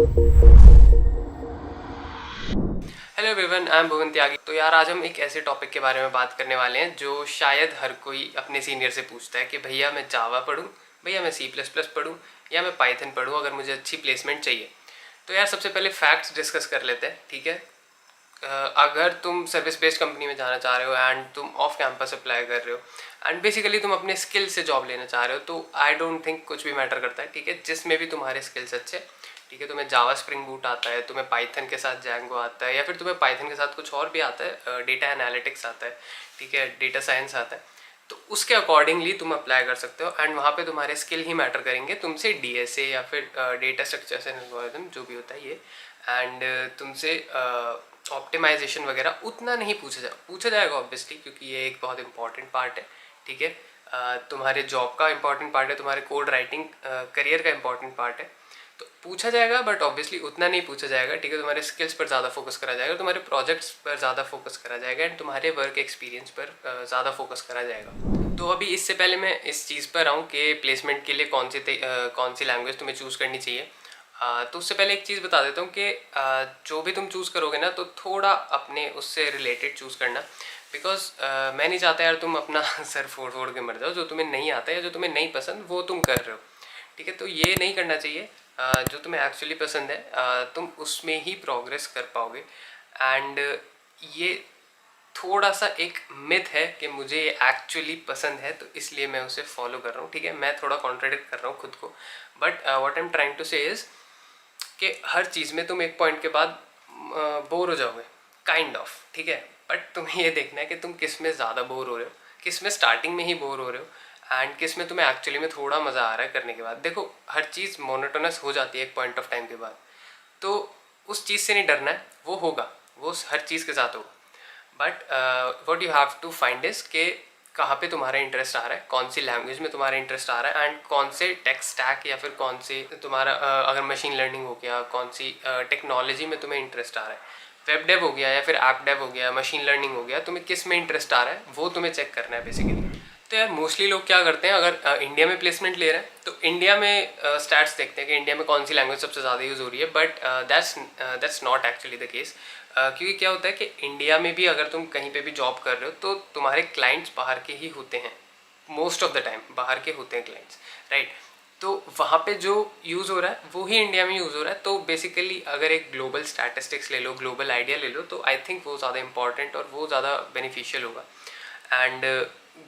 Hello everyone, I am भुवन त्यागी। तो यार आज हम एक ऐसे टॉपिक के बारे में बात करने वाले हैं जो शायद हर कोई अपने सीनियर से पूछता है कि भैया मैं जावा पढूं, भैया मैं सी प्लस प्लस पढूं या मैं पाइथन पढूं अगर मुझे अच्छी प्लेसमेंट चाहिए। तो यार सबसे पहले फैक्ट्स डिस्कस कर लेते हैं, ठीक है। अगर तुम सर्विस बेस्ड कंपनी में जाना चाह रहे हो एंड तुम ऑफ कैंपस अप्लाई कर रहे हो एंड बेसिकली तुम अपने स्किल से जॉब लेना चाह रहे हो, तो आई डोंट थिंक कुछ भी मैटर करता है, ठीक है। जिसमें भी तुम्हारे स्किल्स अच्छे, ठीक है, तुम्हें जावा स्प्रिंग बूट आता है, तुम्हें पाइथन के साथ जैंगो आता है, या फिर तुम्हें पाइथन के साथ कुछ और भी आता है, डेटा एनालिटिक्स आता है, ठीक है, डेटा साइंस आता है, तो उसके अकॉर्डिंगली तुम अप्लाई कर सकते हो एंड वहाँ पे तुम्हारे स्किल ही मैटर करेंगे। तुमसे डीएसए या फिर डेटा स्ट्रक्चर्स एंड एल्गोरिथम जो भी होता है ये, एंड तुमसे ऑप्टिमाइजेशन वगैरह उतना नहीं पूछा जाएगा ऑब्वियसली, क्योंकि ये एक बहुत इंपॉर्टेंट पार्ट है, ठीक है। तुम्हारे जॉब का इंपॉर्टेंट पार्ट है, तुम्हारे कोड राइटिंग करियर का इंपॉर्टेंट पार्ट है, तो पूछा जाएगा बट ऑब्वियसली उतना नहीं पूछा जाएगा, ठीक है। तुम्हारे स्किल्स पर ज़्यादा फोकस करा जाएगा, तुम्हारे प्रोजेक्ट्स पर ज़्यादा फोकस करा जाएगा एंड तुम्हारे वर्क एक्सपीरियंस पर ज़्यादा फोकस करा जाएगा। तो अभी इससे पहले मैं इस चीज़ पर आऊँ कि प्लेसमेंट के लिए कौन सी लैंग्वेज तुम्हें चूज़ करनी चाहिए। तो उससे पहले एक चीज़ बता देता हूँ कि जो भी तुम चूज़ करोगे ना, तो थोड़ा अपने उससे रिलेटेड चूज़ करना, बिकॉज मैं नहीं चाहता यार तुम अपना सर फोड़ फोड़ के मर जाओ। जो तुम्हें नहीं आता या जो तुम्हें नहीं पसंद वो तुम कर रहे हो, ठीक है। तो ये नहीं करना चाहिए। जो तुम्हें एक्चुअली पसंद है तुम उसमें ही प्रोग्रेस कर पाओगे। एंड ये थोड़ा सा एक मिथ है कि मुझे ये एक्चुअली पसंद है तो इसलिए मैं उसे फॉलो कर रहा हूँ, ठीक है। मैं थोड़ा कॉन्ट्राडिक्ट कर रहा हूँ खुद को, but what I am trying to say is कि हर चीज़ में तुम एक पॉइंट के बाद बोर हो जाओगे, काइंड ऑफ, ठीक है। बट तुम्हें ये देखना है कि तुम किस में ज़्यादा बोर हो रहे हो, किस में स्टार्टिंग में ही बोर हो रहे हो एंड किस में तुम्हें एक्चुअली में थोड़ा मज़ा आ रहा है करने के बाद। देखो हर चीज़ मोनोटोनस हो जाती है एक पॉइंट ऑफ टाइम के बाद, तो उस चीज़ से नहीं डरना है, वो होगा, वो हर चीज़ के साथ होगा। But what you have to find is कि कहाँ पे तुम्हारा इंटरेस्ट आ रहा है, कौन सी लैंग्वेज में तुम्हारा इंटरेस्ट आ रहा है एंड कौन से टेक स्टैक या फिर कौन से तुम्हारा अगर मशीन लर्निंग हो गया, कौन सी टेक्नोलॉजी में तुम्हें इंटरेस्ट आ रहा है, वेब डेव हो गया या फिर ऐप डेव हो गया, मशीन लर्निंग हो गया, तुम्हें किस में इंटरेस्ट आ रहा है वो तुम्हें चेक करना है बेसिकली। तो यार मोस्टली लोग क्या करते हैं, अगर इंडिया में प्लेसमेंट ले रहे हैं तो इंडिया में स्टैट्स देखते हैं कि इंडिया में कौन सी लैंग्वेज सबसे ज़्यादा यूज़ हो रही है, but that's not actually the case. क्योंकि क्या होता है कि इंडिया में भी अगर तुम कहीं पे भी जॉब कर रहे हो तो तुम्हारे क्लाइंट्स बाहर के ही होते हैं, मोस्ट ऑफ द टाइम बाहर के होते हैं क्लाइंट्स, राइट। तो वहाँ पे जो यूज़ हो रहा है वो ही इंडिया में यूज़ हो रहा है। तो बेसिकली अगर एक ग्लोबल स्टैटिस्टिक्स ले लो, ग्लोबल आइडिया ले लो, तो आई थिंक वो ज़्यादा इंपॉर्टेंट और वो ज़्यादा बेनिफिशियल होगा। एंड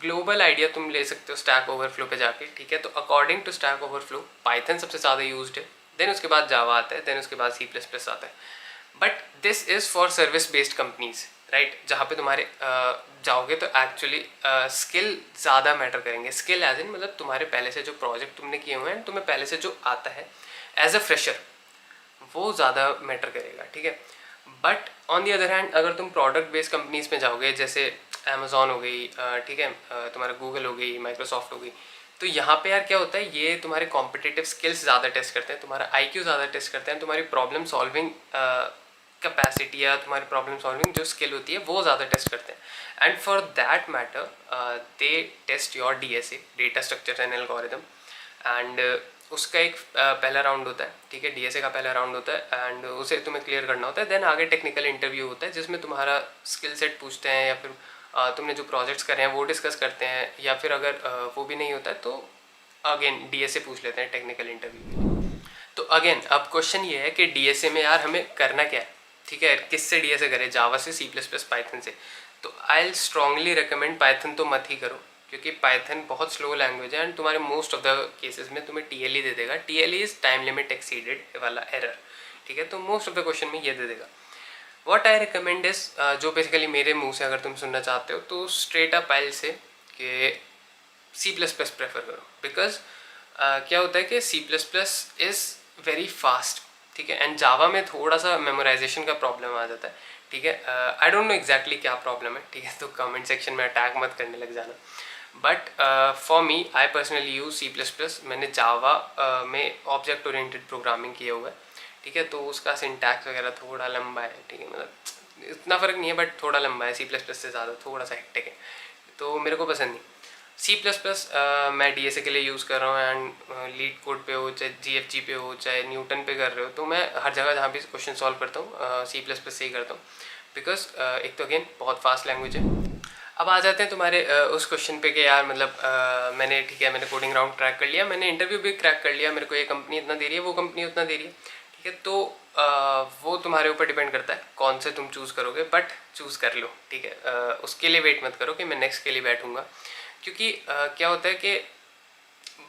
ग्लोबल आइडिया तुम ले सकते हो स्टैक ओवरफ्लो पे जाके, ठीक है। तो according to Stack Overflow Python सबसे ज़्यादा यूज्ड है, देन उसके बाद जावा आता है, देन उसके बाद सी प्लस प्लस आता है। But this is for service based companies, right, जहाँ पे तुम्हारे जाओगे तो एक्चुअली स्किल ज़्यादा मैटर करेंगे। स्किल एज इन मतलब तुम्हारे पहले से जो प्रोजेक्ट तुमने किए हुए हैं, तुम्हें पहले से जो आता है एज अ फ्रेशर, वो ज़्यादा मैटर करेगा, ठीक है। But on the other hand अगर तुम प्रोडक्ट बेस्ड कंपनीज में जाओगे, जैसे अमेजोन हो गई, ठीक है, तुम्हारा गूगल हो गई, माइक्रोसॉफ्ट हो गई, तो यहाँ पे यार क्या होता है, ये तुम्हारे कॉम्पिटिटिव स्किल्स ज़्यादा टेस्ट करते हैं, तुम्हारा आईक्यू ज़्यादा टेस्ट करते हैं, तुम्हारी प्रॉब्लम सॉल्विंग कैपेसिटी या तुम्हारी प्रॉब्लम सॉल्विंग जो स्किल होती है वो ज़्यादा टेस्ट करते हैं। And for that matter they test your DSA, data structure and algorithm. And उसका एक पहला राउंड होता है, ठीक है, डीएसए का पहला राउंड होता है एंड उसे तुम्हें क्लियर करना होता है। देन आगे टेक्निकल इंटरव्यू होता है जिसमें तुम्हारा स्किल सेट पूछते हैं या फिर तुमने जो प्रोजेक्ट्स करे हैं वो डिस्कस करते हैं, या फिर अगर वो भी नहीं होता है तो अगेन डीएसए पूछ लेते हैं टेक्निकल इंटरव्यू के लिए। तो अगेन अब क्वेश्चन ये है कि डीएसए में यार हमें करना क्या है, ठीक है, किससे डीएसए करें, जावा से, सी प्लस प्लस, पाइथन से। तो आई स्ट्रांगली रिकमेंड पाइथन तो मत ही करो, क्योंकि पाइथन बहुत स्लो लैंग्वेज है एंड तुम्हारे मोस्ट ऑफ द केसेस में तुम्हें टीएलई दे देगा। TLE is time limit exceeded वाला एरर, ठीक है। तो मोस्ट ऑफ द क्वेश्चन में ये दे देगा। व्हाट आई रिकमेंड इज, जो बेसिकली मेरे मुंह से अगर तुम सुनना चाहते हो तो स्ट्रेट अप आइल से कि सी प्लस प्लस प्रेफर करो, बिकॉज क्या होता है कि C plus plus is very fast, ठीक है। एंड जावा में थोड़ा सा मेमोराइजेशन का प्रॉब्लम आ जाता है, ठीक है। आई डोंट नो एग्जैक्टली क्या प्रॉब्लम है, ठीक है, तो कमेंट सेक्शन में अटैक मत करने लग जाना। But for me I personally use C plus plus. मैंने जावा में ऑब्जेक्ट ओरिएंटेड प्रोग्रामिंग किया हुआ है, ठीक है, तो उसका सिंटैक्स वगैरह थोड़ा लंबा है, ठीक है, मतलब इतना फ़र्क नहीं है बट थोड़ा लंबा है, सी प्लस प्लस से ज़्यादा थोड़ा सा हेक्टिक है, तो मेरे को पसंद नहीं। सी प्लस प्लस मैं DSA के लिए यूज़ कर रहा हूँ एंड लीड कोड पे हो, चाहे GFG पे हो, चाहे न्यूटन पे कर रहे हो, तो मैं हर जगह जहाँ भी क्वेश्चन सॉल्व करता हूँ सी प्लस प्लस से ही करता हूँ, बिकॉज एक तो अगेन बहुत फास्ट लैंग्वेज है। अब आ जाते हैं तुम्हारे उस क्वेश्चन पे कि यार मतलब मैंने ठीक है, मैंने कोडिंग राउंड क्रैक कर लिया, मैंने इंटरव्यू भी क्रैक कर लिया, मेरे को ये कंपनी इतना दे रही है, वो कंपनी उतना दे रही है, ठीक है, तो वो तुम्हारे ऊपर डिपेंड करता है कौन से तुम चूज़ करोगे, बट चूज़ कर लो, ठीक है। उसके लिए वेट मत करो कि मैं नेक्स्ट के लिए बैठूंगा, क्योंकि क्या होता है कि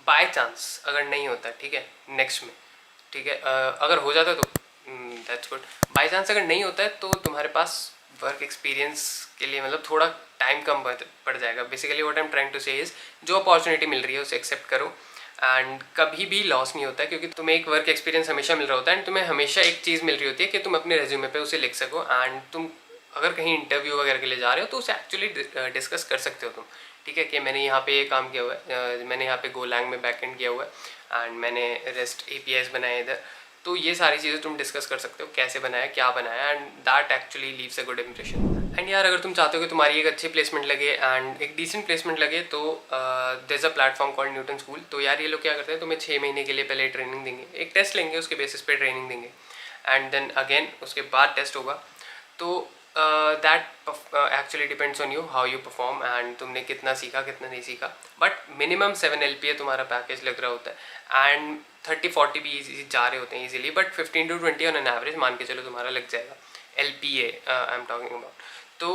बाय चांस अगर नहीं होता, ठीक है, नेक्स्ट में, ठीक है, अगर हो जाता तो दैट्स गुड, बाय चांस अगर नहीं होता है तो तुम्हारे पास वर्क एक्सपीरियंस के लिए मतलब थोड़ा टाइम कम पड़ जाएगा। Basically what I am trying to say is, जो अपॉर्चुनिटी मिल रही है उसे एक्सेप्ट करो, एंड कभी भी लॉस नहीं होता है, क्योंकि तुम्हें एक वर्क एक्सपीरियंस हमेशा मिल रहा होता है, एंड तुम्हें हमेशा एक चीज़ मिल रही होती है कि तुम अपने रेज्यूमे पे उसे लिख सको, एंड तुम अगर कहीं इंटरव्यू वगैरह के लिए जा रहे हो तो उसे एक्चुअली डिस्कस कर सकते हो तुम, ठीक है, कि मैंने यहाँ पे ये काम किया हुआ है, मैंने यहाँ पे गोलैंग में बैकएंड किया हुआ है एंड मैंने रेस्ट APIs बनाए इधर, तो ये सारी चीज़ें तुम डिस्कस कर सकते हो, कैसे बनाया, क्या बनाया, and that actually leaves a good impression. And यार अगर तुम चाहते हो कि तुम्हारी एक अच्छी प्लेसमेंट लगे एंड एक डिसेंट प्लेसमेंट लगे, तो there is a platform called Newton school. तो यार ये लोग क्या करते हैं, तुम्हें 6 महीने के लिए पहले ट्रेनिंग देंगे, एक टेस्ट लेंगे, उसके बेसिस पे ट्रेनिंग देंगे, एंड देन अगेन उसके बाद टेस्ट होगा, तो that actually depends on you how you perform and तुमने कितना सीखा कितना नहीं सीखा, बट मिनिमम 7 LPA तुम्हारा पैकेज लग रहा होता है, एंड 30-40 भी इजी जा रहे होते हैं easily, but 15 to 20 on an average मान के चलो तुम्हारा लग जाएगा LPA I am talking about. तो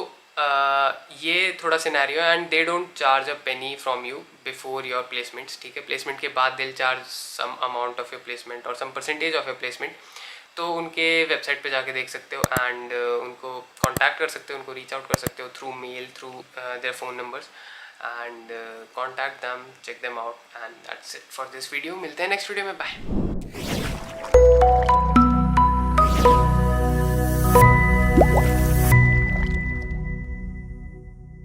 ये थोड़ा सिनेरियो है, and they don't charge a penny from you before your placements, ठीक है, प्लेसमेंट के बाद they charge some amount of your placement और some percentage of your placement, तो उनके वेबसाइट पे जाके देख सकते हो, एंड उनको कांटेक्ट कर सकते हो, उनको रीच आउट कर सकते हो through mail, through their phone numbers, and contact them, check them out, and that's it for this video. मिलते हैं नेक्स्ट वीडियो में, बाय।